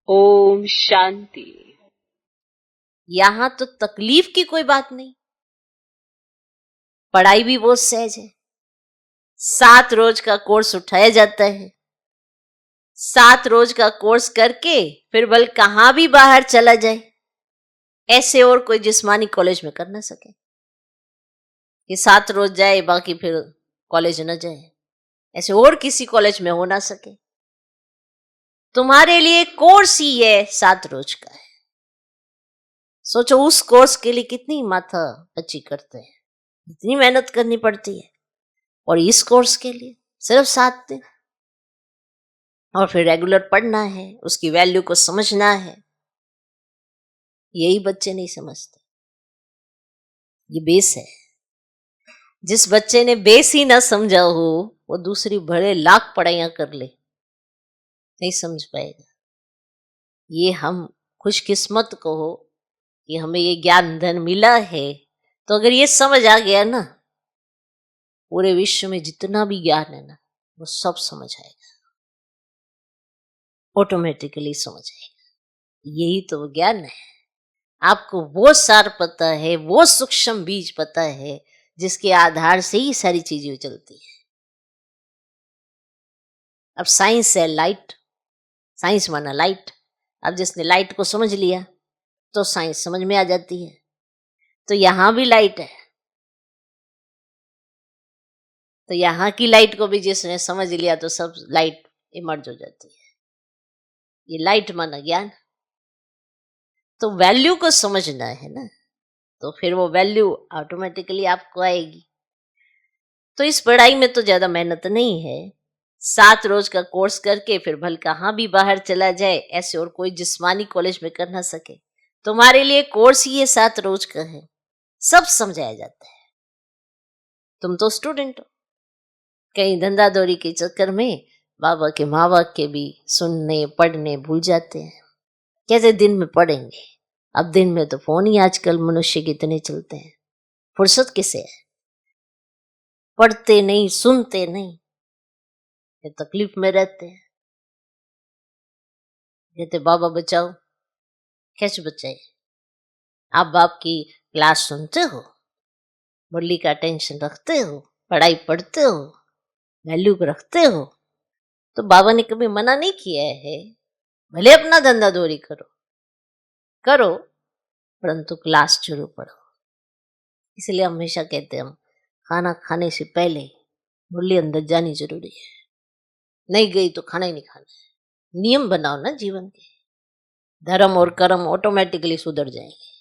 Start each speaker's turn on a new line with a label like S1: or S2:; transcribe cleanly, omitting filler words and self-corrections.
S1: ओम शांति।
S2: यहां तो तकलीफ की कोई बात नहीं, पढ़ाई भी बहुत सहज है। 7 रोज का कोर्स उठाया जाता है। 7 रोज का कोर्स करके फिर बल कहां भी बाहर चला जाए, ऐसे और कोई जिस्मानी कॉलेज में कर ना सके कि 7 रोज जाए बाकी फिर कॉलेज न जाए, ऐसे और किसी कॉलेज में हो ना सके। तुम्हारे लिए कोर्स ही है 7 रोज का है। सोचो उस कोर्स के लिए कितनी माथा अच्छी करते हैं, इतनी मेहनत करनी पड़ती है, और इस कोर्स के लिए सिर्फ 7 दिन, और फिर रेगुलर पढ़ना है, उसकी वैल्यू को समझना है। यही बच्चे नहीं समझते। ये बेस है। जिस बच्चे ने बेस ही ना समझा हो वो दूसरी भले लाख पढ़ाइयां कर ले, नहीं समझ पाएगा। ये हम खुशकिस्मत को हो कि हमें ये ज्ञान धन मिला है। तो अगर ये समझ आ गया ना, पूरे विश्व में जितना भी ज्ञान है ना, वो सब समझ आएगा, ऑटोमेटिकली समझ आएगा। यही तो ज्ञान है। आपको वो सार पता है, वो सूक्ष्म बीज पता है, जिसके आधार से ही सारी चीजें चलती है। अब साइंस है लाइट, साइंस माना लाइट। अब जिसने लाइट को समझ लिया तो साइंस समझ में आ जाती है। तो यहां भी लाइट है, तो यहां की लाइट को भी जिसने समझ लिया तो सब लाइट इमर्ज हो जाती है। ये लाइट माना ज्ञान। तो वैल्यू को समझना है ना, तो फिर वो वैल्यू ऑटोमेटिकली आपको आएगी। तो इस पढ़ाई में तो ज्यादा मेहनत नहीं है। 7 रोज का कोर्स करके फिर भल कहां भी बाहर चला जाए, ऐसे और कोई जिस्मानी कॉलेज में कर ना सके। तुम्हारे लिए कोर्स ही ये 7 रोज का है, सब समझाया जाता है। तुम तो स्टूडेंट हो। कहीं धंधा दौरी के चक्कर में बाबा के माँ बाप के भी सुनने पढ़ने भूल जाते हैं। कैसे दिन में पढ़ेंगे? अब दिन में तो फोन ही आजकल मनुष्य के इतने चलते हैं, फुर्सत किसे है? पढ़ते नहीं, सुनते नहीं, ये तकलीफ में रहते हैं। कहते बाबा बचाओ, कैसे बचाए? आप बाप की क्लास सुनते हो, मुरली का टेंशन रखते हो, पढ़ाई पढ़ते हो, वैल्यू को रखते हो, तो बाबा ने कभी मना नहीं किया है। भले अपना धंधा दौरी करो, परंतु क्लास जरूर पढ़ो। इसलिए हमेशा कहते हैं हम, खाना खाने से पहले मुरली अंदर जानी जरूरी है। नहीं गई तो खाना ही नहीं खाना है। नियम बनाओ ना जीवन के। धर्म और कर्म ऑटोमेटिकली सुधर जाएंगे।